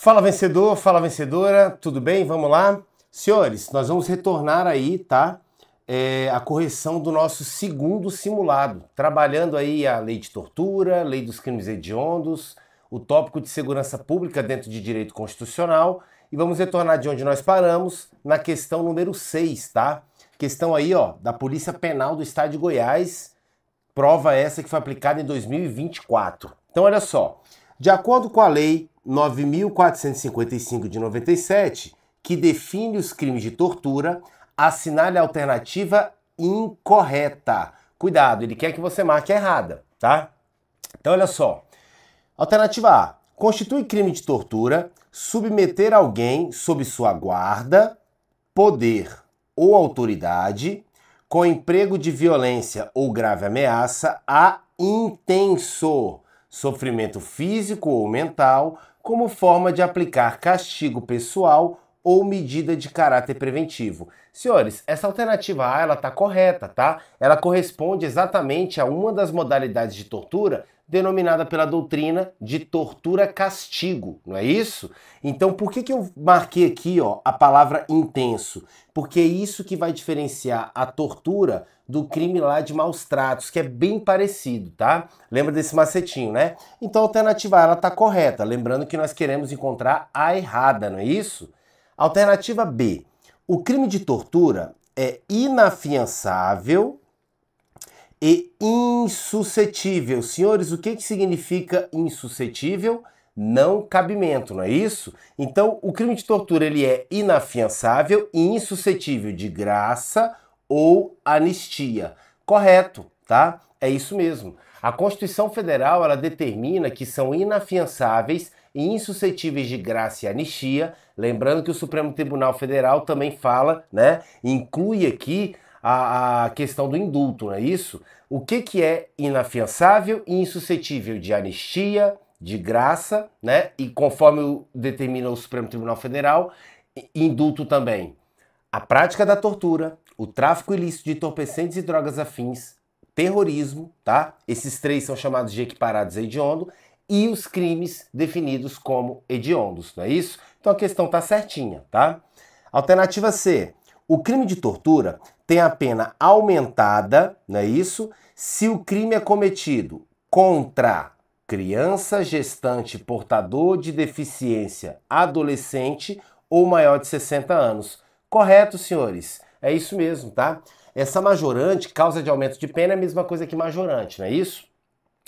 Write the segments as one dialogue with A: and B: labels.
A: Fala vencedor, fala vencedora, tudo bem? Vamos lá? Senhores, nós vamos retornar aí, tá? A correção do nosso segundo simulado, trabalhando aí a lei de tortura, lei dos crimes hediondos, o tópico de segurança pública dentro de direito constitucional e vamos retornar de onde nós paramos na questão número 6, tá? Questão aí, ó, da Polícia Penal do Estado de Goiás, prova essa que foi aplicada em 2024. Então, olha só, de acordo com a lei 9.455 de 97, que define os crimes de tortura, assinale a alternativa incorreta. Cuidado, ele quer que você marque a errada, tá? Então, olha só. Alternativa A. Constitui crime de tortura submeter alguém sob sua guarda, poder ou autoridade com emprego de violência ou grave ameaça a intenso sofrimento físico ou mental como forma de aplicar castigo pessoal ou medida de caráter preventivo. Senhores, essa alternativa A, ela tá correta, tá? Ela corresponde exatamente a uma das modalidades de tortura denominada pela doutrina de tortura-castigo, não é isso? Então, por que eu marquei aqui, ó, a palavra intenso? Porque é isso que vai diferenciar a tortura do crime lá de maus tratos, que é bem parecido, tá? Lembra desse macetinho, né? Então, a alternativa A, ela tá correta, lembrando que nós queremos encontrar a errada, não é isso? Alternativa B. O crime de tortura é inafiançável e insuscetível. Senhores, o que significa insuscetível? Não cabimento, não é isso? Então, o crime de tortura ele é inafiançável e insuscetível de graça ou anistia. Correto, tá? É isso mesmo. A Constituição Federal, ela determina que são inafiançáveis e insuscetíveis de graça e anistia. Lembrando que o Supremo Tribunal Federal também fala, né? Inclui aqui a questão do indulto, não é isso? O que é inafiançável e insuscetível de anistia, de graça, né? E conforme determina o Supremo Tribunal Federal, indulto também. A prática da tortura, o tráfico ilícito de entorpecentes e drogas afins, terrorismo, tá? Esses três são chamados de equiparados a hediondo, e os crimes definidos como hediondos, não é isso? Então a questão tá certinha, tá? Alternativa C. O crime de tortura tem a pena aumentada, não é isso? Se o crime é cometido contra criança, gestante, portador de deficiência, adolescente ou maior de 60 anos. Correto, senhores? É isso mesmo, tá? Essa majorante, causa de aumento de pena, é a mesma coisa que majorante, não é isso?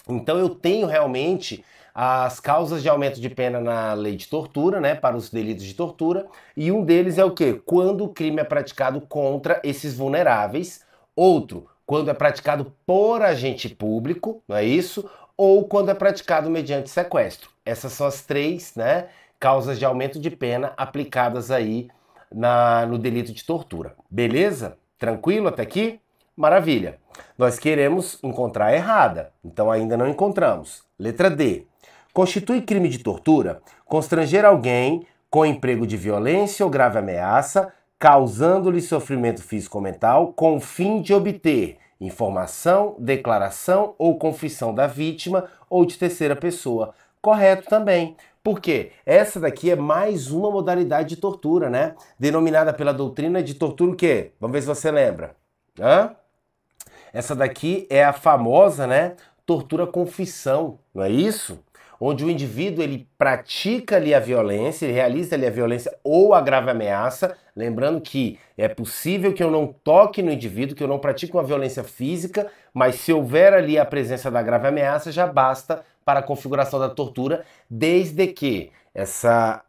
A: Então eu tenho realmente as causas de aumento de pena na lei de tortura, né, para os delitos de tortura, e um deles é o quê? Quando o crime é praticado contra esses vulneráveis, outro, quando é praticado por agente público, não é isso? Ou quando é praticado mediante sequestro. Essas são as três, né, causas de aumento de pena aplicadas aí no delito de tortura. Beleza? Tranquilo até aqui? Maravilha. Nós queremos encontrar a errada, então ainda não encontramos. Letra D. Constitui crime de tortura constranger alguém com emprego de violência ou grave ameaça, causando-lhe sofrimento físico ou mental, com o fim de obter informação, declaração ou confissão da vítima ou de terceira pessoa. Correto também. Por quê? Essa daqui é mais uma modalidade de tortura, né? Denominada pela doutrina de tortura o quê? Vamos ver se você lembra. Essa daqui é a famosa, né, tortura confissão, não é isso? Onde o indivíduo ele pratica ali a violência, ele realiza ali a violência ou a grave ameaça, lembrando que é possível que eu não toque no indivíduo, que eu não pratique uma violência física, mas se houver ali a presença da grave ameaça, já basta para a configuração da tortura, desde que essa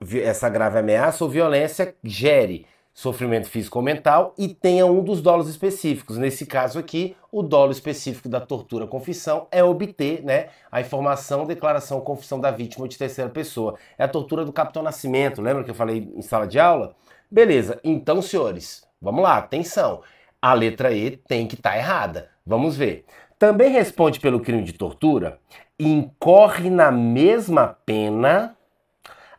A: grave ameaça ou violência gere sofrimento físico ou mental e tenha um dos dolos específicos. Nesse caso aqui, o dolo específico da tortura confissão é obter, né, a informação, declaração, confissão da vítima ou de terceira pessoa. É a tortura do Capitão Nascimento, lembra que eu falei em sala de aula? Beleza, então, senhores, vamos lá, atenção. A letra E tem que estar errada. Vamos ver. Também responde pelo crime de tortura, incorre na mesma pena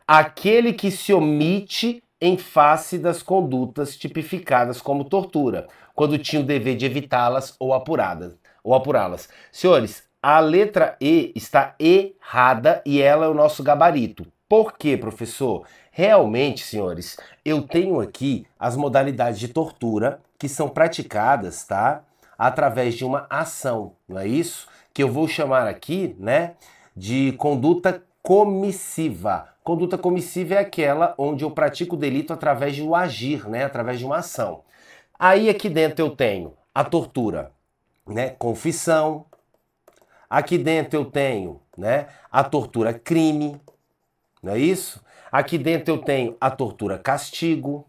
A: aquele que se omite em face das condutas tipificadas como tortura, quando tinha o dever de evitá-las ou apurá-las. Senhores, a letra E está errada e ela é o nosso gabarito. Por quê, professor? Realmente, senhores, eu tenho aqui as modalidades de tortura que são praticadas, tá? Através de uma ação, não é isso? Que eu vou chamar aqui, né, de conduta comissiva. Conduta comissiva é aquela onde eu pratico o delito através de um agir, né, através de uma ação. Aí aqui dentro eu tenho a tortura, né, confissão. Aqui dentro eu tenho, né, a tortura crime, não é isso? Aqui dentro eu tenho a tortura castigo.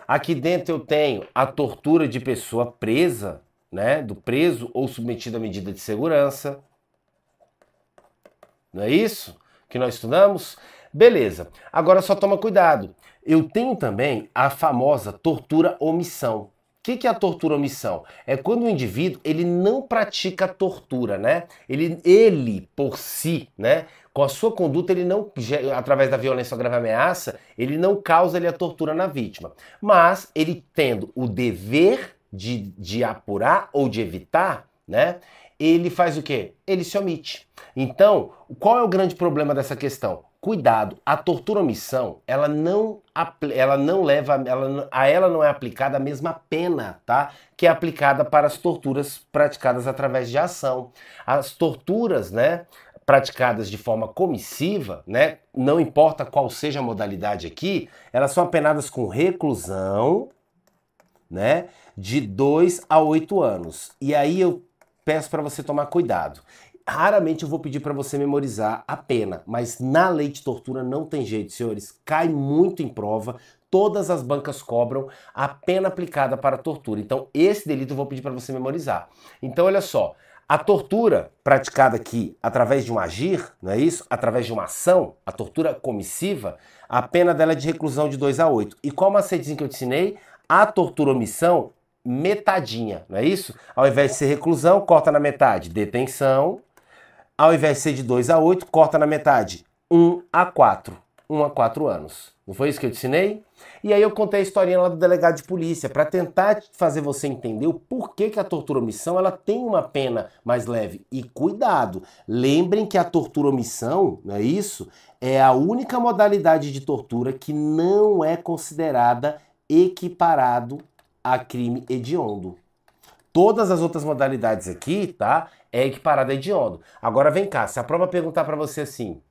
A: Aqui dentro eu tenho a tortura de pessoa presa, né, do preso ou submetido à medida de segurança. Não é isso que nós estudamos? Beleza. Agora só toma cuidado. Eu tenho também a famosa tortura omissão. O que é a tortura omissão? É quando o indivíduo ele não pratica a tortura, né? Ele por si, né? Com a sua conduta, ele não, através da violência ou grave ameaça, ele não causa a tortura na vítima. Mas ele tendo o dever de apurar ou de evitar, né? Ele faz o quê? Ele se omite. Então, qual é o grande problema dessa questão? Cuidado, a tortura omissão, ela não é aplicada a mesma pena, tá? Que é aplicada para as torturas praticadas através de ação. As torturas, né, praticadas de forma comissiva, né, não importa qual seja a modalidade aqui, elas são apenadas com reclusão, né, de 2 a 8 anos. E aí eu peço para você tomar cuidado. Raramente eu vou pedir para você memorizar a pena, mas na lei de tortura não tem jeito, senhores. Cai muito em prova, todas as bancas cobram a pena aplicada para a tortura. Então esse delito eu vou pedir para você memorizar. Então olha só, a tortura praticada aqui através de um agir, não é isso? Através de uma ação, a tortura comissiva, a pena dela é de reclusão de 2 a 8. E qual macetezinho que eu te ensinei? A tortura omissão, metadinha, não é isso? Ao invés de ser reclusão, corta na metade, detenção. Ao invés de ser de 2 a 8, corta na metade, 1 a 4. 1 a 4 anos. Não foi isso que eu te ensinei? E aí eu contei a historinha lá do delegado de polícia, para tentar fazer você entender o porquê que a tortura omissão ela tem uma pena mais leve. E cuidado, lembrem que a tortura omissão, não é isso? É a única modalidade de tortura que não é considerada equiparado a crime hediondo. Todas as outras modalidades aqui, tá? É equiparada a hediondo. Agora vem cá, se a prova perguntar para você assim,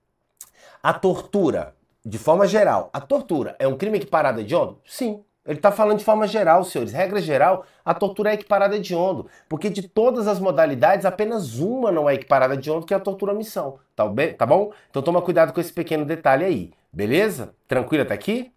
A: a tortura, de forma geral, a tortura é um crime equiparado a hediondo? Sim. Ele está falando de forma geral, senhores. Regra geral, a tortura é equiparada a hediondo. Porque de todas as modalidades, apenas uma não é equiparada a hediondo, que é a tortura omissão. Tá bom? Então toma cuidado com esse pequeno detalhe aí. Beleza? Tranquilo até aqui?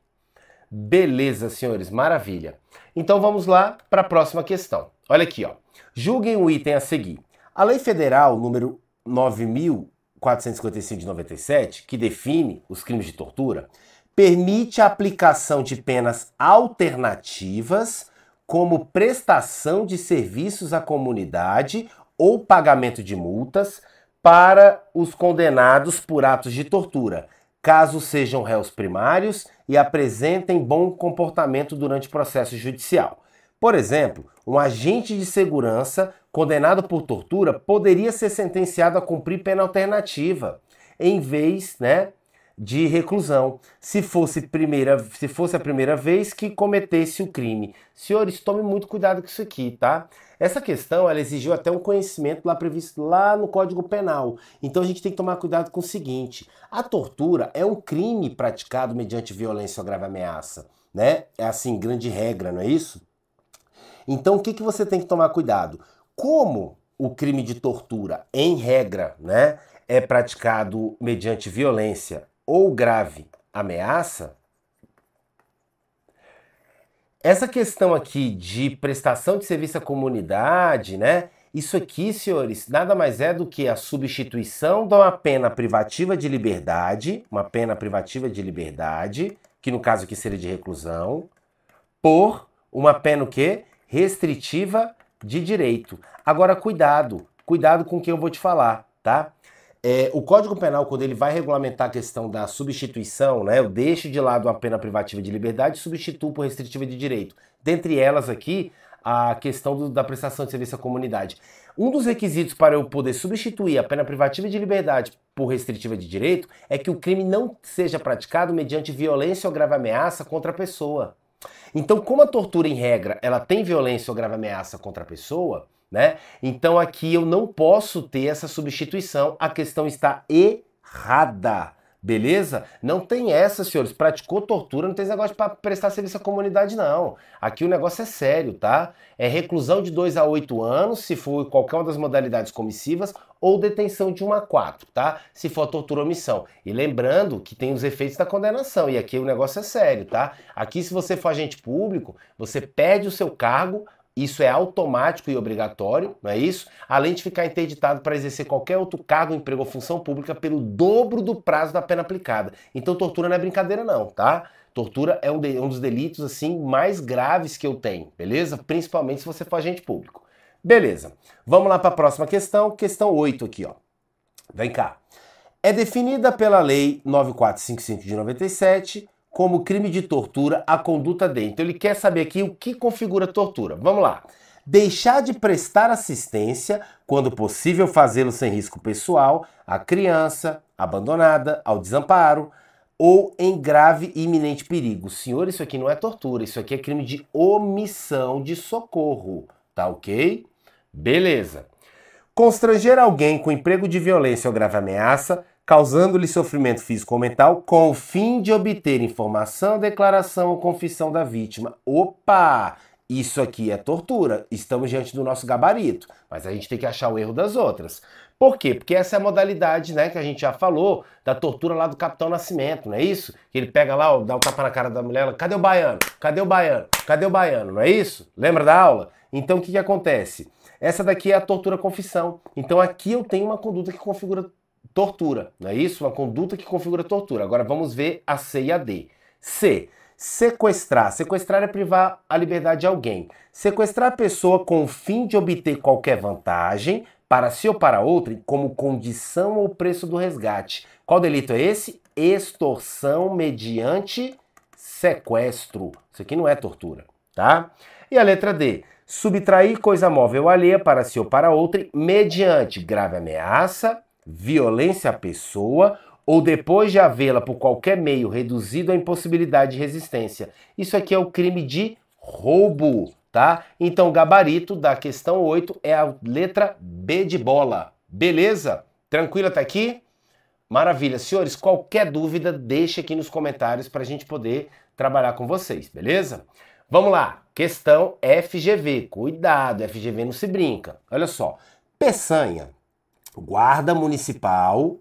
A: Beleza, senhores. Maravilha. Então vamos lá para a próxima questão. Olha aqui, ó. Julguem o item a seguir. A Lei Federal número 9.455 de 97, que define os crimes de tortura, permite a aplicação de penas alternativas como prestação de serviços à comunidade ou pagamento de multas para os condenados por atos de tortura, caso sejam réus primários e apresentem bom comportamento durante o processo judicial. Por exemplo, um agente de segurança condenado por tortura poderia ser sentenciado a cumprir pena alternativa, em vez, né, de reclusão, se fosse a primeira vez que cometesse o crime. Senhores, tome muito cuidado com isso aqui, tá? Essa questão, ela exigiu até um conhecimento lá previsto lá no Código Penal. Então a gente tem que tomar cuidado com o seguinte: a tortura é um crime praticado mediante violência ou grave ameaça, né? É assim, grande regra, não é isso? Então, o que você tem que tomar cuidado? Como o crime de tortura, em regra, né, é praticado mediante violência ou grave ameaça, essa questão aqui de prestação de serviço à comunidade, né, isso aqui, senhores, nada mais é do que a substituição de uma pena privativa de liberdade, que no caso aqui seria de reclusão, por uma pena o quê? Restritiva de direito. Agora, cuidado com o que eu vou te falar, tá? O Código Penal, quando ele vai regulamentar a questão da substituição, né, eu deixo de lado uma pena privativa de liberdade e substituo por restritiva de direito. Dentre elas aqui, a questão da prestação de serviço à comunidade. Um dos requisitos para eu poder substituir a pena privativa de liberdade por restritiva de direito é que o crime não seja praticado mediante violência ou grave ameaça contra a pessoa. Então, como a tortura, em regra, ela tem violência ou grave ameaça contra a pessoa, né? Então aqui eu não posso ter essa substituição, a questão está errada. Beleza? Não tem essa, senhores. Praticou tortura, não tem esse negócio para prestar serviço à comunidade, não. Aqui o negócio é sério, tá? É reclusão de 2 a 8 anos, se for qualquer uma das modalidades comissivas, ou detenção de 1 a 4, tá? Se for tortura ou omissão. E lembrando que tem os efeitos da condenação, e aqui o negócio é sério, tá? Aqui, se você for agente público, você perde o seu cargo. Isso é automático e obrigatório, não é isso? Além de ficar interditado para exercer qualquer outro cargo, emprego ou função pública pelo dobro do prazo da pena aplicada. Então tortura não é brincadeira não, tá? Tortura é um dos delitos assim mais graves que eu tenho, beleza? Principalmente se você for agente público. Beleza, vamos lá para a próxima questão, questão 8 aqui, ó. Vem cá. É definida pela Lei 9455 de 97 como crime de tortura a conduta de. Então ele quer saber aqui o que configura tortura. Vamos lá. Deixar de prestar assistência, quando possível fazê-lo sem risco pessoal, à criança abandonada, ao desamparo ou em grave e iminente perigo. Senhor, isso aqui não é tortura, isso aqui é crime de omissão de socorro, tá ok? Beleza. Constranger alguém com emprego de violência ou grave ameaça, causando-lhe sofrimento físico ou mental, com o fim de obter informação, declaração ou confissão da vítima. Opa! Isso aqui é tortura. Estamos diante do nosso gabarito, mas a gente tem que achar o erro das outras. Por quê? Porque essa é a modalidade, né, que a gente já falou, da tortura lá do Capitão Nascimento, não é isso? Que ele pega lá, dá um tapa na cara da mulher, cadê o baiano? Cadê o baiano? Cadê o baiano? Não é isso? Lembra da aula? Então o que acontece? Essa daqui é a tortura-confissão. Então aqui eu tenho uma conduta que configura tortura, não é isso? Uma conduta que configura tortura. Agora vamos ver a C e a D. C. Sequestrar. Sequestrar é privar a liberdade de alguém. Sequestrar a pessoa com o fim de obter qualquer vantagem, para si ou para outra, como condição ou preço do resgate. Qual delito é esse? Extorsão mediante sequestro. Isso aqui não é tortura, tá? E a letra D. Subtrair coisa móvel alheia para si ou para outra, mediante grave ameaça, violência à pessoa ou depois de havê-la por qualquer meio reduzido à impossibilidade de resistência. Isso aqui é o crime de roubo, tá? Então o gabarito da questão 8 é a letra B de bola. Beleza? Tranquilo até aqui? Maravilha. Senhores, qualquer dúvida, deixe aqui nos comentários para a gente poder trabalhar com vocês, beleza? Vamos lá. Questão FGV. Cuidado, FGV não se brinca. Olha só. Peçanha. Guarda Municipal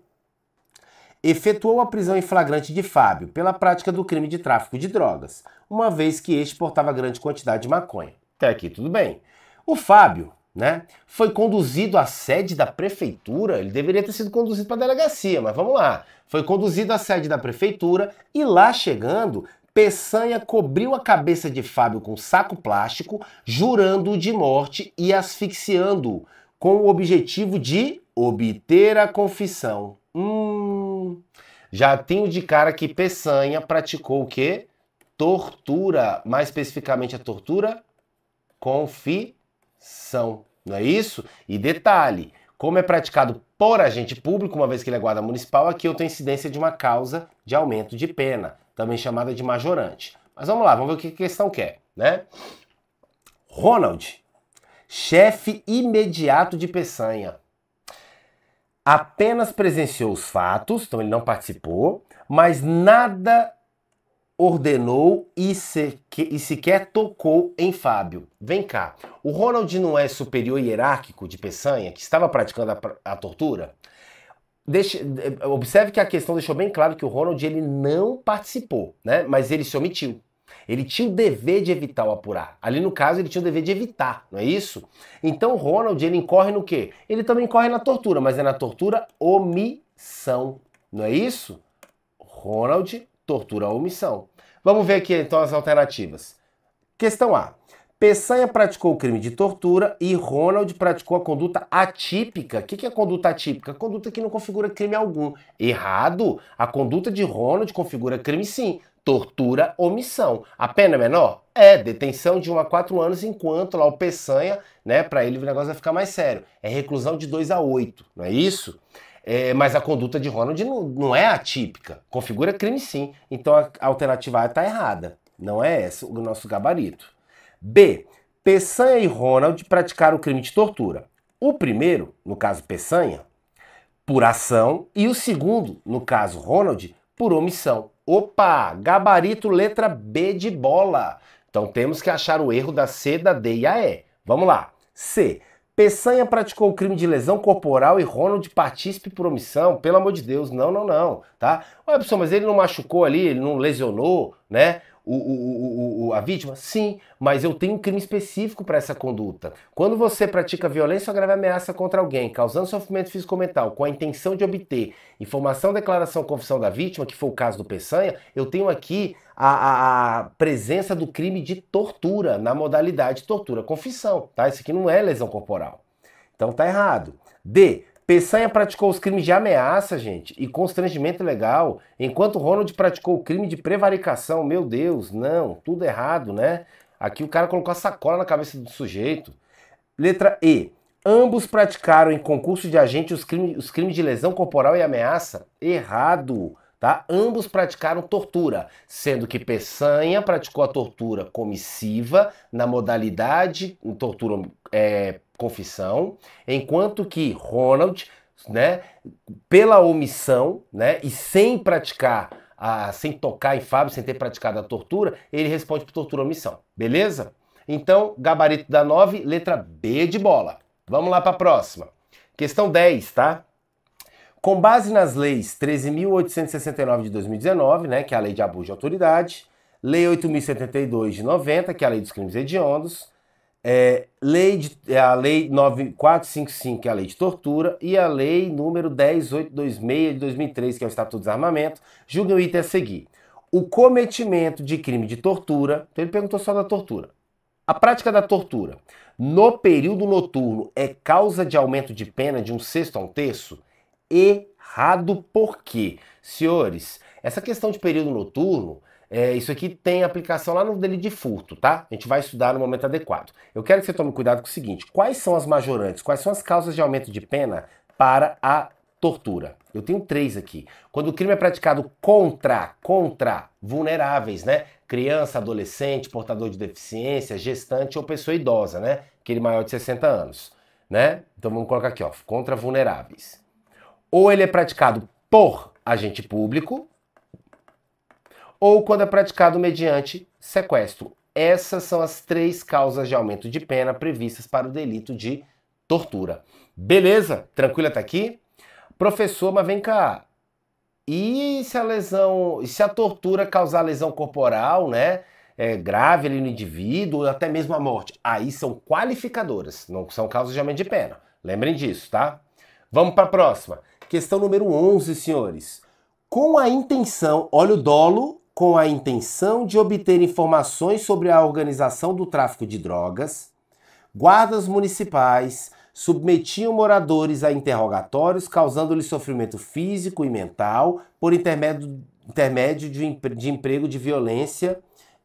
A: efetuou a prisão em flagrante de Fábio pela prática do crime de tráfico de drogas, uma vez que este portava grande quantidade de maconha. Até aqui tudo bem. O Fábio, né, foi conduzido à sede da prefeitura, ele deveria ter sido conduzido para a delegacia, mas vamos lá. Foi conduzido à sede da prefeitura e lá chegando, Peçanha cobriu a cabeça de Fábio com saco plástico, jurando-o de morte e asfixiando-o, com o objetivo de obter a confissão. Já tenho de cara que Peçanha praticou o quê? Tortura, mais especificamente a tortura confissão, não é isso? E detalhe, como é praticado por agente público, uma vez que ele é guarda municipal, aqui eu tenho incidência de uma causa de aumento de pena, também chamada de majorante. Mas vamos lá, vamos ver o que a questão quer, né? Ronald, chefe imediato de Peçanha, apenas presenciou os fatos, então ele não participou, mas nada ordenou e sequer tocou em Fábio. Vem cá, o Ronald não é superior hierárquico de Peçanha, que estava praticando a tortura? Observe que a questão deixou bem claro que o Ronald ele não participou, né? Mas ele se omitiu. Ele tinha o dever de evitar o apurar. Ali no caso ele tinha o dever de evitar, não é isso? Então o Ronald ele incorre no quê? Ele também incorre na tortura, mas é na tortura omissão, não é isso? Ronald, tortura omissão. Vamos ver aqui então as alternativas. Questão A. Peçanha praticou o crime de tortura e Ronald praticou a conduta atípica. O que é a conduta atípica? A conduta que não configura crime algum. Errado. A conduta de Ronald configura crime sim. Tortura, omissão. A pena é menor? É, detenção de 1 a 4 anos, enquanto lá o Peçanha, né, para ele o negócio vai ficar mais sério. É reclusão de 2 a 8, não é isso? Mas a conduta de Ronald não é atípica. Configura crime sim. Então a alternativa A está errada. Não é esse o nosso gabarito. B. Peçanha e Ronald praticaram o crime de tortura. O primeiro, no caso Peçanha, por ação, e o segundo, no caso Ronald, por omissão. Opa, gabarito letra B de bola. Então temos que achar o erro da C, da D e a E. Vamos lá. C. Peçanha praticou o crime de lesão corporal e Ronald partícipe por omissão. Pelo amor de Deus, não, não, não, tá? Olha, pessoal, mas ele não machucou ali, ele não lesionou, né? A vítima? Sim, mas eu tenho um crime específico para essa conduta. Quando você pratica violência ou grave ameaça contra alguém, causando sofrimento físico ou mental, com a intenção de obter informação, declaração, confissão da vítima, que foi o caso do Peçanha, eu tenho aqui a presença do crime de tortura, na modalidade tortura-confissão, tá? Isso aqui não é lesão corporal. Então tá errado. D. Peçanha praticou os crimes de ameaça, gente, e constrangimento ilegal, enquanto Ronald praticou o crime de prevaricação. Meu Deus, não, tudo errado, né? Aqui o cara colocou a sacola na cabeça do sujeito. Letra E. Ambos praticaram em concurso de agente os crimes de lesão corporal e ameaça. Errado, tá? Ambos praticaram tortura, sendo que Peçanha praticou a tortura comissiva na modalidade tortura confissão, enquanto que Ronald, né, pela omissão, né, e sem praticar, sem tocar em Fábio, sem ter praticado a tortura, ele responde por tortura omissão, beleza? Então, gabarito da 9, letra B de bola. Vamos lá para a próxima. Questão 10, tá? Com base nas leis 13.869 de 2019, né, que é a lei de abuso de autoridade, lei 8.072 de 90, que é a lei dos crimes hediondos, a lei 9455, que é a lei de tortura, e a lei número 10826 de 2003, que é o Estatuto do Desarmamento, julgam o item a seguir. O cometimento de crime de tortura, então ele perguntou só da tortura. A prática da tortura no período noturno é causa de aumento de pena de 1/6 a 1/3? Errado por quê? Senhores, essa questão de período noturno, isso aqui tem aplicação lá no delito de furto, tá? A gente vai estudar no momento adequado. Eu quero que você tome cuidado com o seguinte: quais são as majorantes, quais são as causas de aumento de pena para a tortura? Eu tenho 3 aqui. Quando o crime é praticado contra vulneráveis, né? Criança, adolescente, portador de deficiência, gestante ou pessoa idosa, né? Aquele maior de 60 anos, né? Então vamos colocar aqui, ó, contra vulneráveis. Ou ele é praticado por agente público, ou quando é praticado mediante sequestro. Essas são as 3 causas de aumento de pena previstas para o delito de tortura. Beleza? Tranquilo até aqui? Professor, mas vem cá. E se a tortura causar lesão corporal, né? Grave ali no indivíduo, ou até mesmo a morte? Aí são qualificadoras, não são causas de aumento de pena. Lembrem disso, tá? Vamos para a próxima. Questão número 11, senhores. Com a intenção, olha o dolo, com a intenção de obter informações sobre a organização do tráfico de drogas, guardas municipais submetiam moradores a interrogatórios, causando-lhes sofrimento físico e mental por intermédio de emprego de violência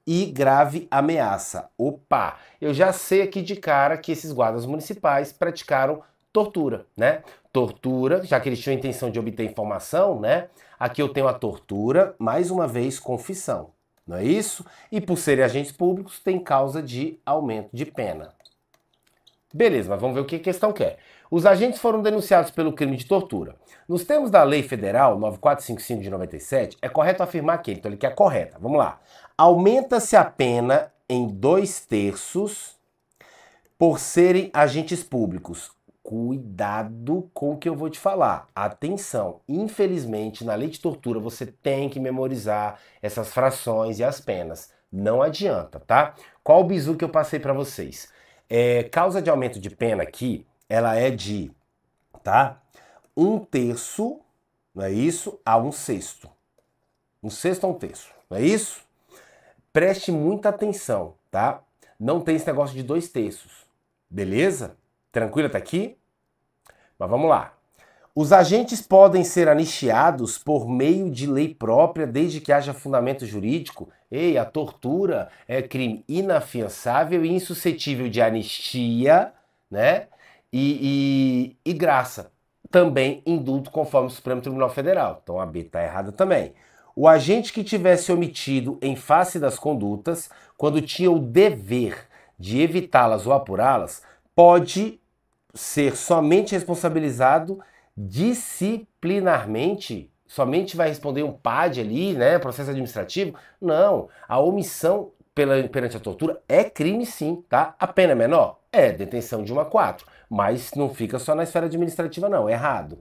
A: e grave ameaça. Opa! Eu já sei aqui de cara que esses guardas municipais praticaram tortura, né? Tortura, já que eles tinham a intenção de obter informação, né? Aqui eu tenho a tortura, mais uma vez, confissão, não é isso? E por serem agentes públicos, tem causa de aumento de pena. Beleza, mas vamos ver o que a questão quer. Os agentes foram denunciados pelo crime de tortura. Nos termos da Lei Federal 9455 de 97, é correto afirmar que, então ele quer correta, vamos lá. Aumenta-se a pena em 2/3 por serem agentes públicos. Cuidado com o que eu vou te falar. Atenção, infelizmente, na lei de tortura você tem que memorizar essas frações e as penas. Não adianta, tá? Qual o bizu que eu passei para vocês? Causa de aumento de pena aqui, ela é de, tá? 1/3, não é isso? A 1/6. 1/6 a 1/3, não é isso? Preste muita atenção, tá? Não tem esse negócio de 2/3, beleza? Tranquilo até aqui? Mas vamos lá. Os agentes podem ser anistiados por meio de lei própria, desde que haja fundamento jurídico. Ei, a tortura é crime inafiançável e insuscetível de anistia, né? E graça. Também indulto conforme o Supremo Tribunal Federal. Então a B está errada também. O agente que tivesse omitido em face das condutas, quando tinha o dever de evitá-las ou apurá-las, pode ser somente responsabilizado disciplinarmente. Somente vai responder um PAD ali, né, processo administrativo? Não, a omissão perante a tortura é crime sim, tá? A pena é menor? É, detenção de 1 a 4, mas não fica só na esfera administrativa não, é errado.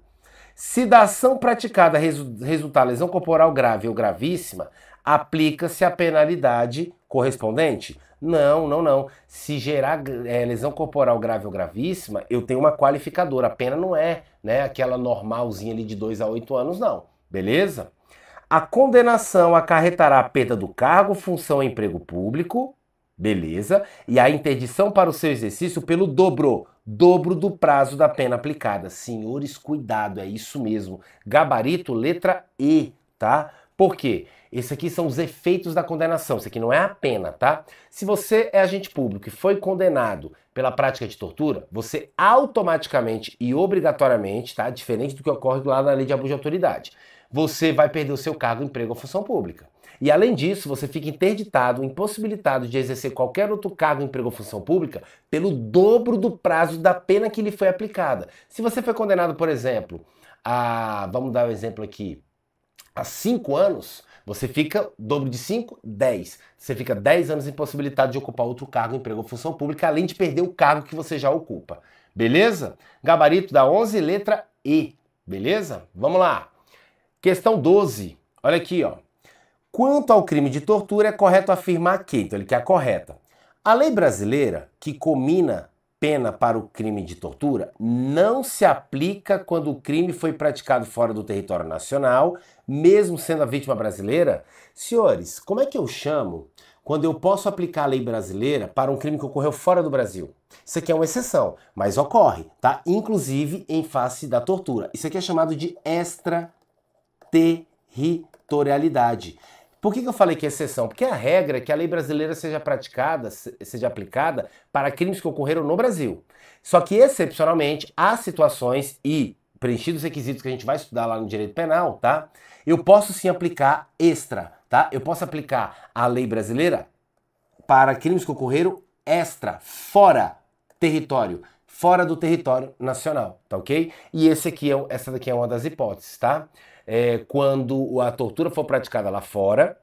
A: Se da ação praticada resultar lesão corporal grave ou gravíssima, aplica-se a penalidade correspondente? Não, não, não. Se gerar lesão corporal grave ou gravíssima, eu tenho uma qualificadora. A pena não é, né, aquela normalzinha ali de 2 a 8 anos, não. Beleza? A condenação acarretará a perda do cargo, função ou emprego público. Beleza? E a interdição para o seu exercício pelo dobro do prazo da pena aplicada. Senhores, cuidado, é isso mesmo. Gabarito, letra E, tá? Por quê? Esses aqui são os efeitos da condenação, isso aqui não é a pena, tá? Se você é agente público e foi condenado pela prática de tortura, você automaticamente e obrigatoriamente, tá? Diferente do que ocorre lá na lei de abuso de autoridade, você vai perder o seu cargo, emprego ou função pública. E além disso, você fica interditado, impossibilitado de exercer qualquer outro cargo, emprego ou função pública pelo dobro do prazo da pena que lhe foi aplicada. Se você foi condenado, por exemplo, vamos dar um exemplo aqui, a 5 anos, você fica dobro de 5, 10. Você fica 10 anos impossibilitado de ocupar outro cargo, emprego ou função pública, além de perder o cargo que você já ocupa. Beleza? Gabarito da 11, letra E. Beleza? Vamos lá. Questão 12. Olha aqui, ó. Quanto ao crime de tortura, é correto afirmar que, então ele quer a correta. A lei brasileira, que comina pena para o crime de tortura, não se aplica quando o crime foi praticado fora do território nacional, mesmo sendo a vítima brasileira. Senhores, como é que eu chamo quando eu posso aplicar a lei brasileira para um crime que ocorreu fora do Brasil? Isso aqui é uma exceção, mas ocorre, tá? Inclusive em face da tortura. Isso aqui é chamado de extraterritorialidade. Por que eu falei que é exceção? Porque a regra é que a lei brasileira seja aplicada para crimes que ocorreram no Brasil. Só que, excepcionalmente, há situações e preenchidos os requisitos que a gente vai estudar lá no direito penal, tá? Eu posso sim aplicar tá? Eu posso aplicar a lei brasileira para crimes que ocorreram fora do território nacional, tá ok? E essa daqui é uma das hipóteses, tá? Quando a tortura for praticada lá fora,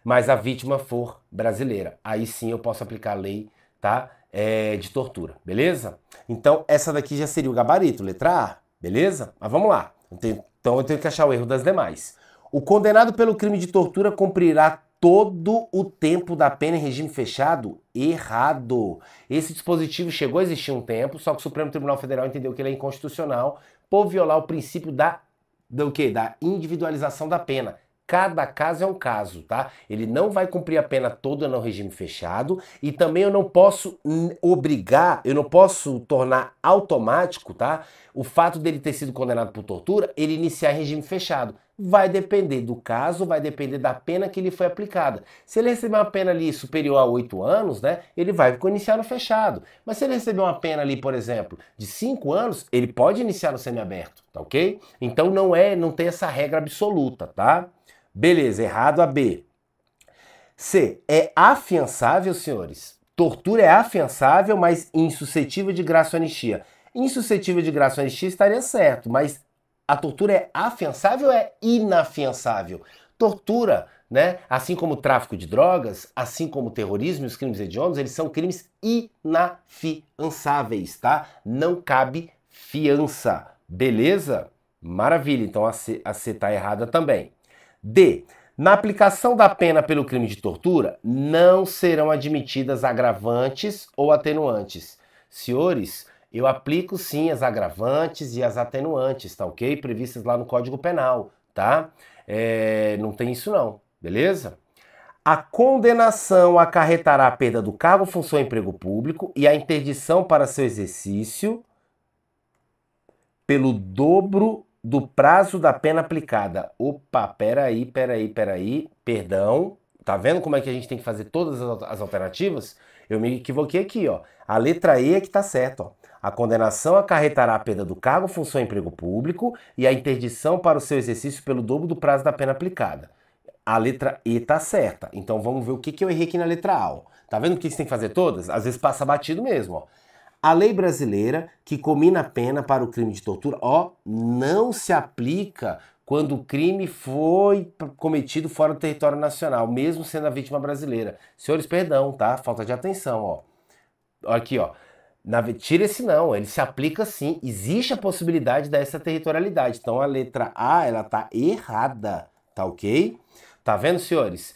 A: mas a vítima for brasileira. Aí sim eu posso aplicar a lei, tá? De tortura, beleza? Então essa daqui já seria o gabarito, letra A, beleza? Mas vamos lá. Então eu tenho que achar o erro das demais. O condenado pelo crime de tortura cumprirá todo o tempo da pena em regime fechado? Errado. Esse dispositivo chegou a existir um tempo, só que o Supremo Tribunal Federal entendeu que ele é inconstitucional por violar o princípio da individualização da pena. Cada caso é um caso, tá? Ele não vai cumprir a pena toda no regime fechado e também eu não posso eu não posso tornar automático, tá? O fato dele ter sido condenado por tortura, ele iniciar em regime fechado. Vai depender do caso, vai depender da pena que lhe foi aplicada. Se ele receber uma pena ali superior a 8 anos, né, ele vai iniciar no fechado. Mas se ele receber uma pena ali, por exemplo, de 5 anos, ele pode iniciar no semiaberto, tá ok? Então não tem essa regra absoluta, tá? Beleza, errado a B. C, é afiançável, senhores? Tortura é afiançável, mas insuscetível de graça ou anistia. Insuscetível de graça ou anistia estaria certo, mas a tortura é afiançável ou é inafiançável? Tortura, né? Assim como o tráfico de drogas, assim como o terrorismo e os crimes hediondos, eles são crimes inafiançáveis, tá? Não cabe fiança, beleza? Maravilha, então a C tá errada também. D. Na aplicação da pena pelo crime de tortura, não serão admitidas agravantes ou atenuantes. Senhores, eu aplico sim as agravantes e as atenuantes, tá ok? Previstas lá no Código Penal, tá? Não tem isso não, beleza? A condenação acarretará a perda do cargo, função ou emprego público e a interdição para seu exercício pelo dobro do prazo da pena aplicada. Opa, peraí, perdão. Tá vendo como é que a gente tem que fazer todas as alternativas? Eu me equivoquei aqui, ó. A letra E é que tá certa, ó. A condenação acarretará a perda do cargo, função ou emprego público e a interdição para o seu exercício pelo dobro do prazo da pena aplicada. A letra E tá certa. Então vamos ver o que eu errei aqui na letra A, ó. Tá vendo o que você tem que fazer todas? Às vezes passa batido mesmo, ó. A lei brasileira que comina a pena para o crime de tortura, ó, não se aplica quando o crime foi cometido fora do território nacional, mesmo sendo a vítima brasileira. Senhores, perdão, tá? Falta de atenção, ó. Aqui, ó. Tira esse não, ele se aplica sim. Existe a possibilidade dessa territorialidade. Então a letra A, ela tá errada, tá ok? Tá vendo, senhores?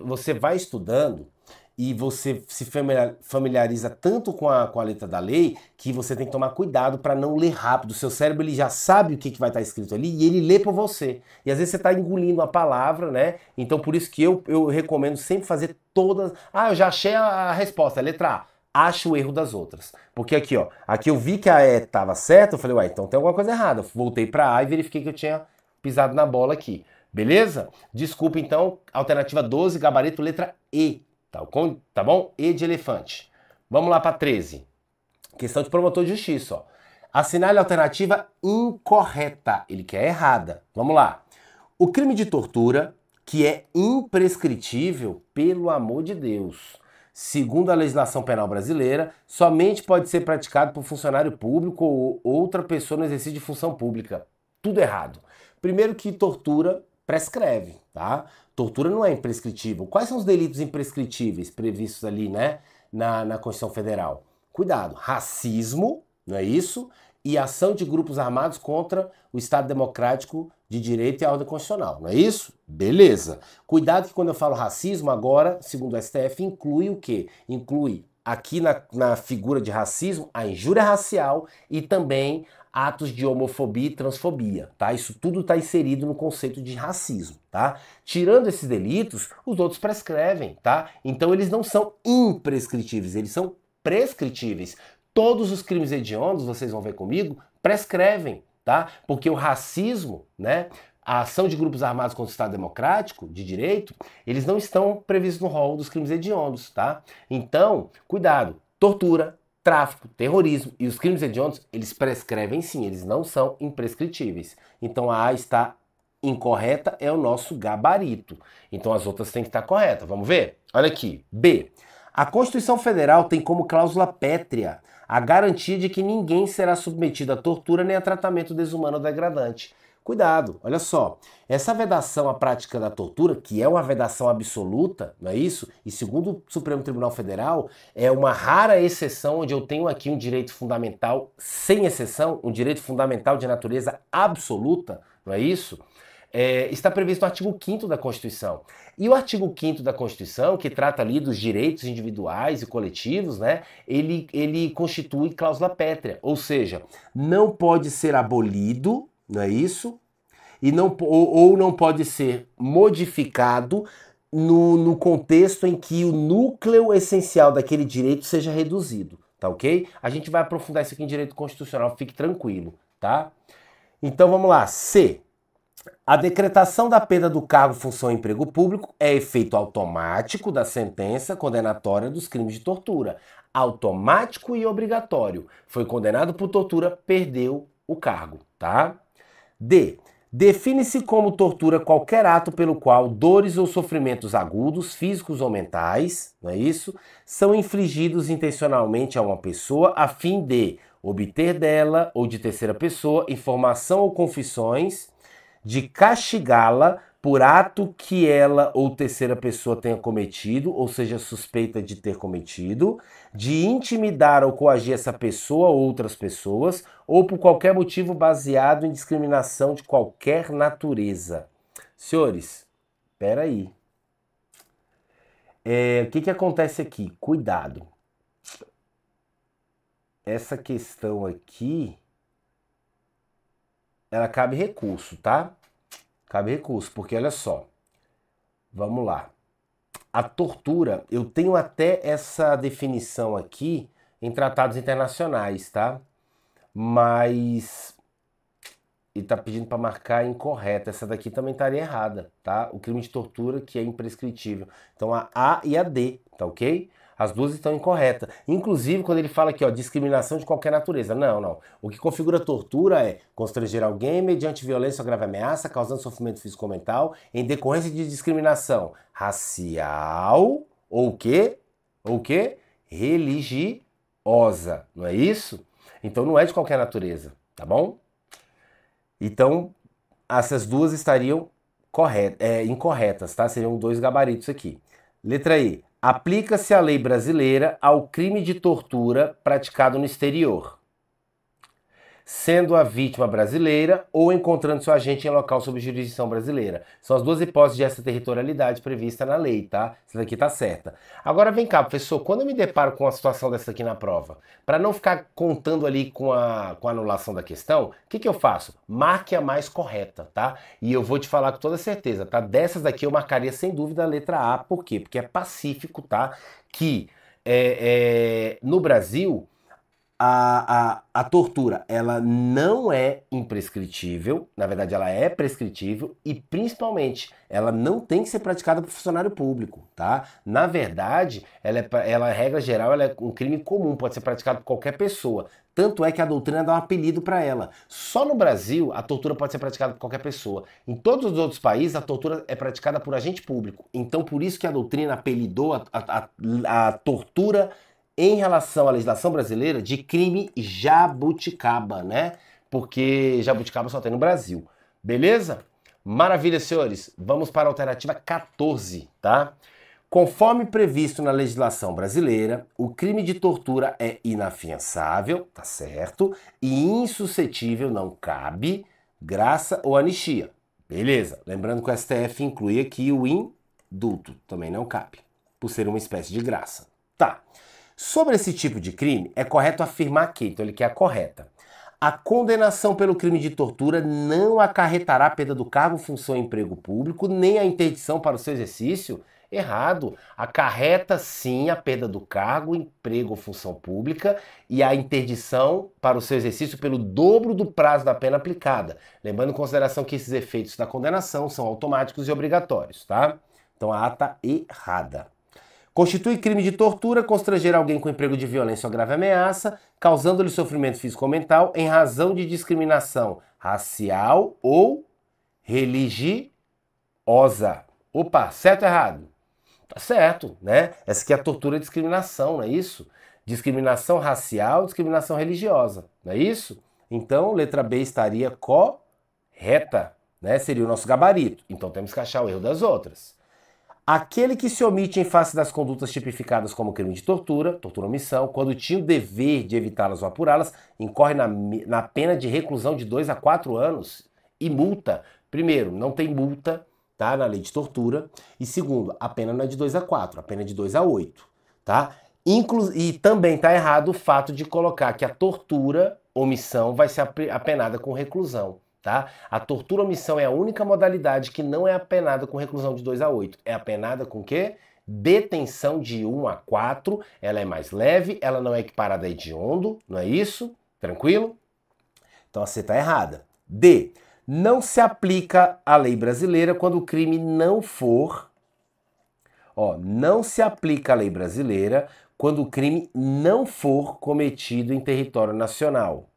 A: Você vai estudando e você se familiariza tanto com a letra da lei que você tem que tomar cuidado para não ler rápido. O seu cérebro ele já sabe o que vai estar escrito ali e ele lê por você. E às vezes você está engolindo a palavra, né? Então por isso que eu recomendo sempre fazer todas. Ah, eu já achei a resposta, a letra A. Acho o erro das outras. Porque aqui, ó, aqui eu vi que a E estava certa, eu falei, ué, então tem alguma coisa errada. Voltei para A e verifiquei que eu tinha pisado na bola aqui. Beleza? Desculpa então, alternativa 12, gabarito letra E. Tá bom? E de elefante. Vamos lá para 13. Questão de promotor de justiça, ó. Assinale a alternativa incorreta. Ele quer errada. Vamos lá. O crime de tortura, que é imprescritível, pelo amor de Deus, segundo a legislação penal brasileira, somente pode ser praticado por funcionário público ou outra pessoa no exercício de função pública. Tudo errado. Primeiro que tortura prescreve, tá? Tortura não é imprescritível. Quais são os delitos imprescritíveis previstos ali, né, na Constituição Federal? Cuidado, racismo, não é isso? E ação de grupos armados contra o Estado Democrático de Direito e a ordem constitucional, não é isso? Beleza. Cuidado que quando eu falo racismo, agora, segundo o STF, inclui o quê? Inclui aqui na figura de racismo a injúria racial e também atos de homofobia e transfobia, tá? Isso tudo está inserido no conceito de racismo, tá? Tirando esses delitos, os outros prescrevem, tá? Então eles não são imprescritíveis, eles são prescritíveis. Todos os crimes hediondos, vocês vão ver comigo, prescrevem, tá? Porque o racismo, né, a ação de grupos armados contra o Estado Democrático de Direito, eles não estão previstos no rol dos crimes hediondos, tá? Então, cuidado, tortura, tráfico, terrorismo e os crimes hediondos, eles prescrevem sim, eles não são imprescritíveis. Então a A está incorreta, é o nosso gabarito. Então as outras têm que estar corretas. Vamos ver? Olha aqui. B. A Constituição Federal tem como cláusula pétrea a garantia de que ninguém será submetido a tortura nem a tratamento desumano ou degradante. Cuidado, olha só, essa vedação à prática da tortura, que é uma vedação absoluta, não é isso? E segundo o Supremo Tribunal Federal, é uma rara exceção onde eu tenho aqui um direito fundamental sem exceção, um direito fundamental de natureza absoluta, não é isso? Está previsto no artigo 5º da Constituição. E o artigo 5º da Constituição, que trata ali dos direitos individuais e coletivos, né, ele constitui cláusula pétrea, ou seja, não pode ser abolido, não é isso? E ou não pode ser modificado no contexto em que o núcleo essencial daquele direito seja reduzido, tá ok? A gente vai aprofundar isso aqui em direito constitucional, fique tranquilo, tá? Então vamos lá, C. A decretação da perda do cargo, função ou emprego público é efeito automático da sentença condenatória dos crimes de tortura. Automático e obrigatório. Foi condenado por tortura, perdeu o cargo, tá? D. Define-se como tortura qualquer ato pelo qual dores ou sofrimentos agudos, físicos ou mentais, não é isso? São infligidos intencionalmente a uma pessoa a fim de obter dela ou de terceira pessoa informação ou confissões, de castigá-la por ato que ela ou terceira pessoa tenha cometido, ou seja, suspeita de ter cometido, de intimidar ou coagir essa pessoa ou outras pessoas, ou por qualquer motivo baseado em discriminação de qualquer natureza. Senhores, peraí. O que acontece aqui? Cuidado. Essa questão aqui, ela cabe recurso, tá? Cabe recurso, porque olha só, vamos lá. A tortura, eu tenho até essa definição aqui em tratados internacionais, tá? Mas e tá pedindo para marcar incorreta. Essa daqui também estaria errada, tá? O crime de tortura que é imprescritível. Então a A e a D, tá ok? As duas estão incorretas. Inclusive, quando ele fala aqui, ó, discriminação de qualquer natureza. Não, não. O que configura tortura é constranger alguém mediante violência ou grave ameaça, causando sofrimento físico ou mental, em decorrência de discriminação racial ou o quê? Ou o quê? Religiosa. Não é isso? Então não é de qualquer natureza, tá bom? Então, essas duas estariam incorretas, tá? Seriam dois gabaritos aqui. Letra E. Aplica-se a lei brasileira ao crime de tortura praticado no exterior, sendo a vítima brasileira ou encontrando seu agente em local sob jurisdição brasileira. São as duas hipóteses de extraterritorialidade prevista na lei, tá? Essa daqui tá certa. Agora vem cá, professor, quando eu me deparo com uma situação dessa aqui na prova, para não ficar contando ali com a anulação da questão, o que eu faço? Marque a mais correta, tá? E eu vou te falar com toda certeza, tá? Dessas daqui eu marcaria sem dúvida a letra A, por quê? Porque é pacífico, tá? Que no Brasil a tortura, ela não é imprescritível, na verdade ela é prescritível e principalmente ela não tem que ser praticada por funcionário público, tá? Na verdade, regra geral, ela é um crime comum, pode ser praticado por qualquer pessoa. Tanto é que a doutrina dá um apelido para ela. Só no Brasil a tortura pode ser praticada por qualquer pessoa. Em todos os outros países a tortura é praticada por agente público. Então por isso que a doutrina apelidou a tortura em relação à legislação brasileira de crime jabuticaba, né? Porque jabuticaba só tem no Brasil. Beleza? Maravilha, senhores. Vamos para a alternativa 14, tá? Conforme previsto na legislação brasileira, o crime de tortura é inafiançável, tá certo? E insuscetível, não cabe graça ou anistia. Beleza? Lembrando que o STF inclui aqui o indulto, também não cabe, por ser uma espécie de graça. Tá. Sobre esse tipo de crime, é correto afirmar que, então ele quer a correta, a condenação pelo crime de tortura não acarretará a perda do cargo, função e emprego público, nem a interdição para o seu exercício. Errado. Acarreta sim a perda do cargo, emprego ou função pública e a interdição para o seu exercício pelo dobro do prazo da pena aplicada. Lembrando em consideração que esses efeitos da condenação são automáticos e obrigatórios, tá? Então a A está errada. Constitui crime de tortura constranger alguém com emprego de violência ou grave ameaça, causando-lhe sofrimento físico ou mental em razão de discriminação racial ou religiosa. Opa, certo ou errado? Tá certo, né? Essa aqui é a tortura e discriminação, não é isso? Discriminação racial, discriminação religiosa, não é isso? Então, letra B estaria correta, né? Seria o nosso gabarito. Então temos que achar o erro das outras. Aquele que se omite em face das condutas tipificadas como crime de tortura, tortura ou omissão, quando tinha o dever de evitá-las ou apurá-las, incorre na pena de reclusão de 2 a 4 anos e multa. Primeiro, não tem multa, tá, na lei de tortura. E segundo, a pena não é de 2 a 4, a pena é de 2 a 8, tá? E também tá errado o fato de colocar que a tortura, omissão, vai ser apenada com reclusão. Tá? A tortura omissão é a única modalidade que não é apenada com reclusão de 2 a 8. É apenada com o quê? Detenção de 1 a 4. Ela é mais leve, ela não é equiparada a hediondo, não é isso? Tranquilo? Então a C está errada. D. Não se aplica a lei brasileira quando o crime não for... não se aplica a lei brasileira quando o crime não for cometido em território nacional,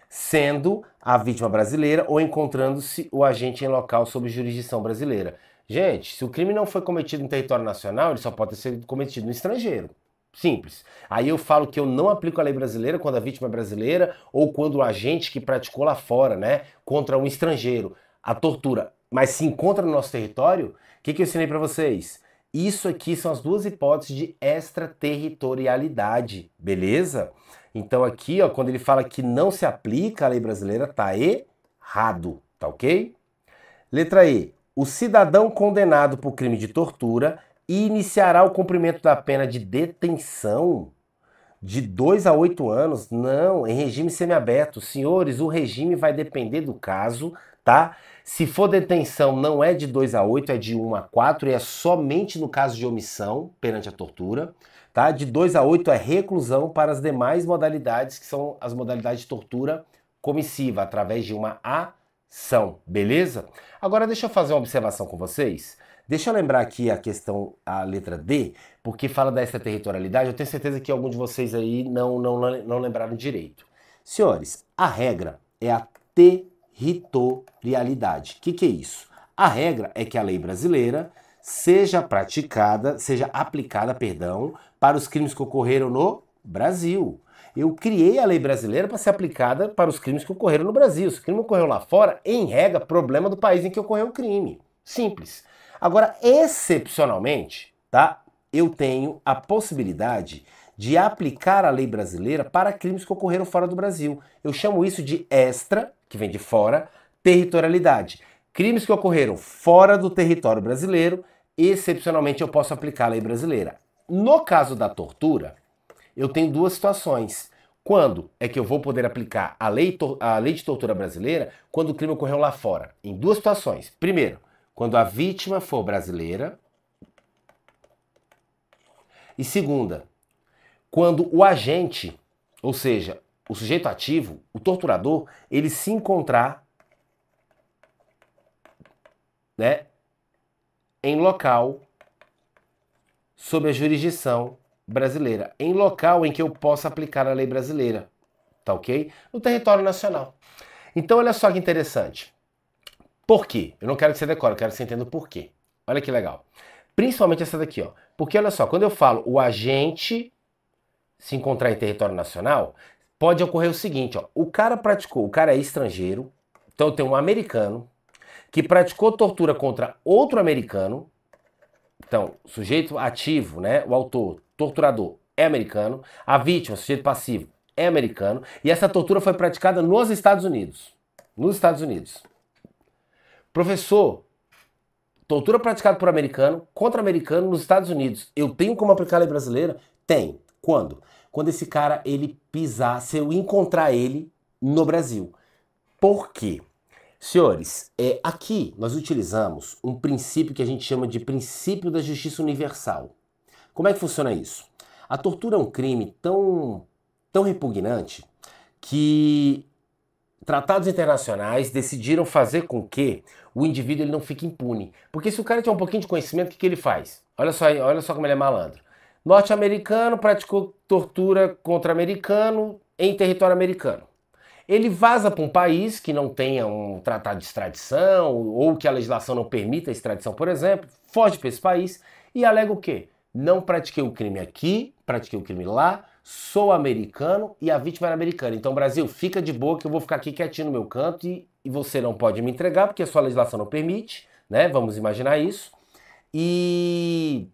A: sendo a vítima brasileira ou encontrando-se o agente em local sob jurisdição brasileira. Gente, se o crime não foi cometido em território nacional, ele só pode ter sido cometido no estrangeiro. Simples. Aí eu falo que eu não aplico a lei brasileira quando a vítima é brasileira ou quando o agente que praticou lá fora, né, contra um estrangeiro, a tortura, mas se encontra no nosso território, o que eu ensinei para vocês? Isso aqui são as duas hipóteses de extraterritorialidade, beleza? Então aqui, ó, quando ele fala que não se aplica a lei brasileira, tá errado, tá ok? Letra E. O cidadão condenado por crime de tortura iniciará o cumprimento da pena de detenção de 2 a 8 anos, não, em regime semiaberto. Senhores, o regime vai depender do caso, tá? Se for detenção, não é de 2 a 8, é de 1 a 4 e é somente no caso de omissão perante a tortura. Tá? De 2 a 8 é reclusão para as demais modalidades, que são as modalidades de tortura comissiva, através de uma São, beleza? Agora deixa eu fazer uma observação com vocês. Deixa eu lembrar aqui a questão, a letra D, porque fala da extraterritorialidade. Eu tenho certeza que alguns de vocês aí não lembraram direito. Senhores, a regra é a territorialidade. O que é isso? A regra é que a lei brasileira seja aplicada, para os crimes que ocorreram no Brasil. Eu criei a lei brasileira para ser aplicada para os crimes que ocorreram no Brasil. Se o crime ocorreu lá fora, em regra, problema do país em que ocorreu o crime. Simples. Agora, excepcionalmente, tá? Eu tenho a possibilidade de aplicar a lei brasileira para crimes que ocorreram fora do Brasil. Eu chamo isso de extra, que vem de fora, territorialidade. Crimes que ocorreram fora do território brasileiro, excepcionalmente eu posso aplicar a lei brasileira. No caso da tortura, eu tenho duas situações. Quando é que eu vou poder aplicar a lei de tortura brasileira? Quando o crime ocorreu lá fora. Em duas situações. Primeiro, quando a vítima for brasileira. E segunda, quando o agente, ou seja, o sujeito ativo, o torturador, ele se encontrar, né, em local sob a jurisdição brasileira, em local em que eu possa aplicar a lei brasileira, tá ok? No território nacional. Então olha só que interessante. Por quê? Eu não quero que você decore, eu quero que você entenda o porquê. Olha que legal. Principalmente essa daqui, ó. Porque olha só, quando eu falo o agente se encontrar em território nacional, pode ocorrer o seguinte, ó. O cara é estrangeiro, então eu tenho um americano que praticou tortura contra outro americano. Então, sujeito ativo, né, o autor, torturador, é americano. A vítima, sujeito passivo, é americano. E essa tortura foi praticada nos Estados Unidos. Nos Estados Unidos. Professor, tortura praticada por americano contra americano nos Estados Unidos. Eu tenho como aplicar a lei brasileira? Tem. Quando? Quando esse cara, ele pisar, se eu encontrar ele no Brasil. Por quê? Senhores, aqui nós utilizamos um princípio que a gente chama de princípio da justiça universal. Como é que funciona isso? A tortura é um crime tão repugnante que tratados internacionais decidiram fazer com que o indivíduo ele não fique impune. Porque se o cara tem um pouquinho de conhecimento, o que ele faz? Olha só como ele é malandro. Norte-americano praticou tortura contra americano em território americano. Ele vaza para um país que não tenha um tratado de extradição ou que a legislação não permita a extradição, por exemplo, foge para esse país e alega o quê? Não pratiquei o crime aqui, pratiquei o crime lá, sou americano e a vítima era americana. Então, Brasil, fica de boa que eu vou ficar aqui quietinho no meu canto e você não pode me entregar porque a sua legislação não permite, né? Vamos imaginar isso. E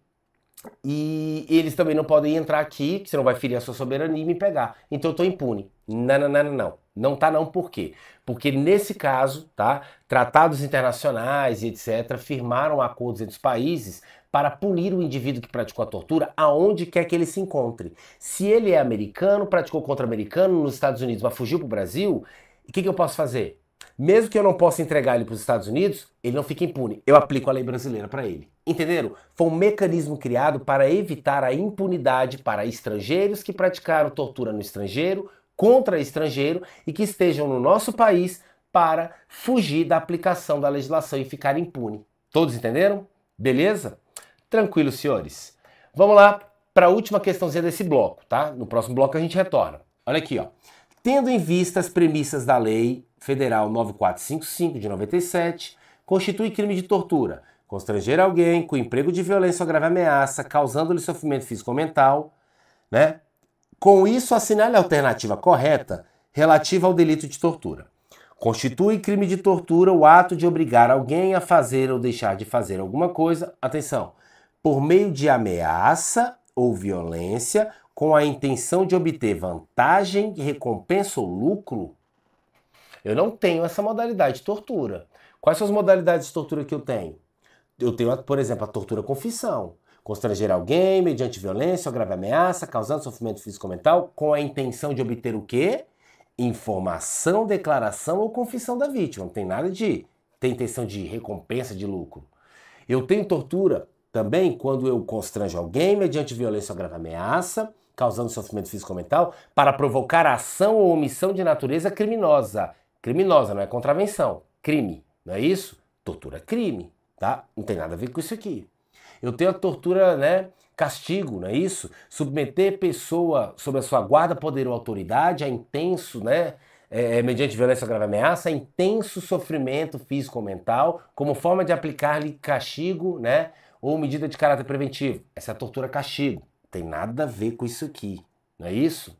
A: eles também não podem entrar aqui, que você não vai ferir a sua soberania e me pegar. Então eu tô impune. Não. Não tá não, por quê? Porque nesse caso, tá? Tratados internacionais e etc. firmaram acordos entre os países para punir o indivíduo que praticou a tortura aonde quer que ele se encontre. Se ele é americano, praticou contra americano nos Estados Unidos, mas fugiu pro Brasil, o que eu posso fazer? Mesmo que eu não possa entregar ele para os Estados Unidos, ele não fica impune. Eu aplico a lei brasileira para ele. Entenderam? Foi um mecanismo criado para evitar a impunidade para estrangeiros que praticaram tortura no estrangeiro, contra estrangeiro e que estejam no nosso país para fugir da aplicação da legislação e ficar impune. Todos entenderam? Beleza? Tranquilo, senhores. Vamos lá para a última questãozinha desse bloco, tá? No próximo bloco a gente retorna. Olha aqui, ó. Tendo em vista as premissas da Lei Federal 9455 de 97, constitui crime de tortura constranger alguém com emprego de violência ou grave ameaça, causando-lhe sofrimento físico ou mental, né? Com isso, assinale a alternativa correta relativa ao delito de tortura. Constitui crime de tortura o ato de obrigar alguém a fazer ou deixar de fazer alguma coisa, atenção, por meio de ameaça ou violência, com a intenção de obter vantagem, recompensa ou lucro. Eu não tenho essa modalidade de tortura. Quais são as modalidades de tortura que eu tenho? Eu tenho, por exemplo, a tortura confissão. Constranger alguém mediante violência ou grave ameaça, causando sofrimento físico ou mental, com a intenção de obter o quê? Informação, declaração ou confissão da vítima. Não tem nada de ter intenção de recompensa, de lucro. Eu tenho tortura também quando eu constranjo alguém mediante violência ou grave ameaça, causando sofrimento físico ou mental, para provocar ação ou omissão de natureza criminosa. Criminosa, não é contravenção. crime, não é isso? Tortura é crime, tá? Não tem nada a ver com isso aqui. Eu tenho a tortura, né, castigo, não é isso? Submeter pessoa sob a sua guarda, poder ou autoridade a intenso, né, mediante violência ou grave ameaça, a intenso sofrimento físico ou mental, como forma de aplicar-lhe castigo, né, ou medida de caráter preventivo. Essa é a tortura castigo. Tem nada a ver com isso aqui, não é isso?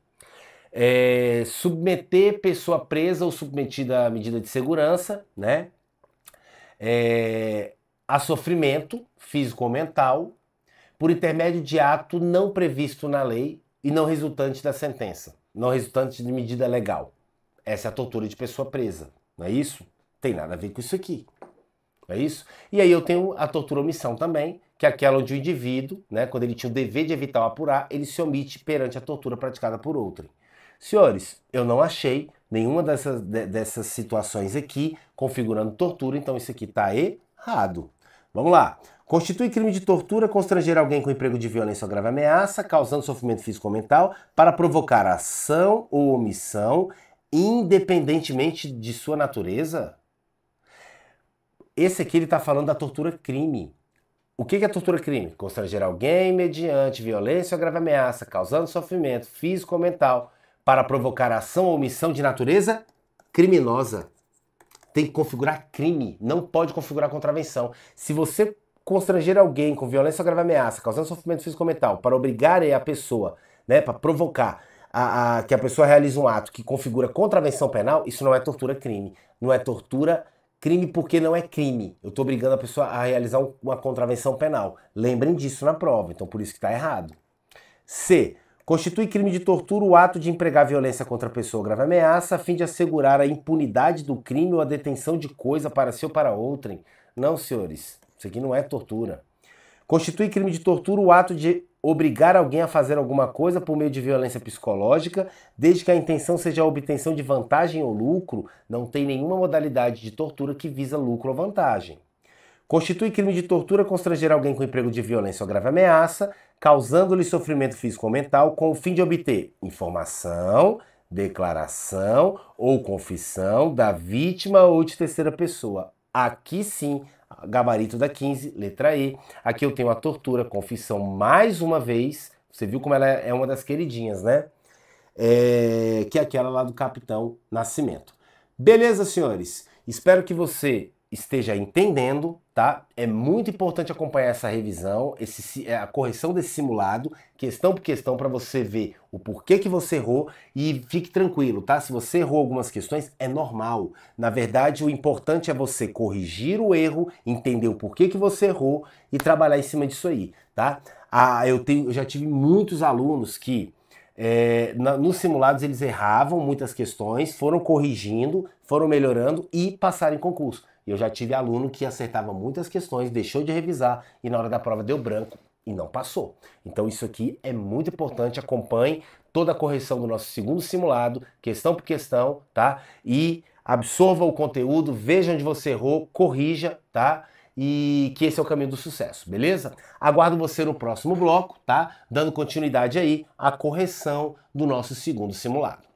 A: Submeter pessoa presa ou submetida à medida de segurança, né, a sofrimento físico ou mental, por intermédio de ato não previsto na lei e não resultante da sentença, não resultante de medida legal. Essa é a tortura de pessoa presa, não é isso? Tem nada a ver com isso aqui, não é isso? E aí eu tenho a tortura omissão também, que é aquela onde o indivíduo, né, quando ele tinha o dever de evitar ou apurar, ele se omite perante a tortura praticada por outrem. Senhores, eu não achei nenhuma dessas situações aqui configurando tortura, então isso aqui está errado. Vamos lá. Constitui crime de tortura constranger alguém com emprego de violência ou grave ameaça, causando sofrimento físico ou mental, para provocar ação ou omissão, independentemente de sua natureza? Esse aqui ele está falando da tortura crime. O que é tortura crime? Constranger alguém mediante violência ou grave ameaça, causando sofrimento físico ou mental, para provocar ação ou omissão de natureza criminosa. Tem que configurar crime, não pode configurar contravenção. Se você constranger alguém com violência ou grave ameaça, causando sofrimento físico ou mental, para obrigar a pessoa, né, para provocar que a pessoa realize um ato que configura contravenção penal, isso não é tortura crime. Não é tortura crime porque não é crime. Eu estou obrigando a pessoa a realizar uma contravenção penal. Lembrem disso na prova, então por isso que está errado. C. Constitui crime de tortura o ato de empregar violência contra a pessoa ou grave ameaça a fim de assegurar a impunidade do crime ou a detenção de coisa para si ou para outrem. Não, senhores, isso aqui não é tortura. Constitui crime de tortura o ato de obrigar alguém a fazer alguma coisa por meio de violência psicológica, desde que a intenção seja a obtenção de vantagem ou lucro. Não tem nenhuma modalidade de tortura que visa lucro ou vantagem. Constitui crime de tortura constranger alguém com emprego de violência ou grave ameaça, causando-lhe sofrimento físico ou mental, com o fim de obter informação, declaração ou confissão da vítima ou de terceira pessoa. Aqui sim, gabarito da 15, letra E. Aqui eu tenho a tortura, confissão mais uma vez. Você viu como ela é uma das queridinhas, né? Que é aquela lá do Capitão Nascimento. Beleza, senhores? Espero que você esteja entendendo, tá? É muito importante acompanhar essa revisão, a correção desse simulado, questão por questão, para você ver o porquê que você errou e fique tranquilo, tá? Se você errou algumas questões, é normal. Na verdade, o importante é você corrigir o erro, entender o porquê que você errou e trabalhar em cima disso aí, tá? Eu já tive muitos alunos que nos simulados eles erravam muitas questões, foram corrigindo, foram melhorando e passaram em concurso. Eu já tive aluno que acertava muitas questões, deixou de revisar e na hora da prova deu branco e não passou. Então isso aqui é muito importante, acompanhe toda a correção do nosso segundo simulado, questão por questão, tá? E absorva o conteúdo, veja onde você errou, corrija, tá? E que esse é o caminho do sucesso, beleza? Aguardo você no próximo bloco, tá? Dando continuidade aí à correção do nosso segundo simulado.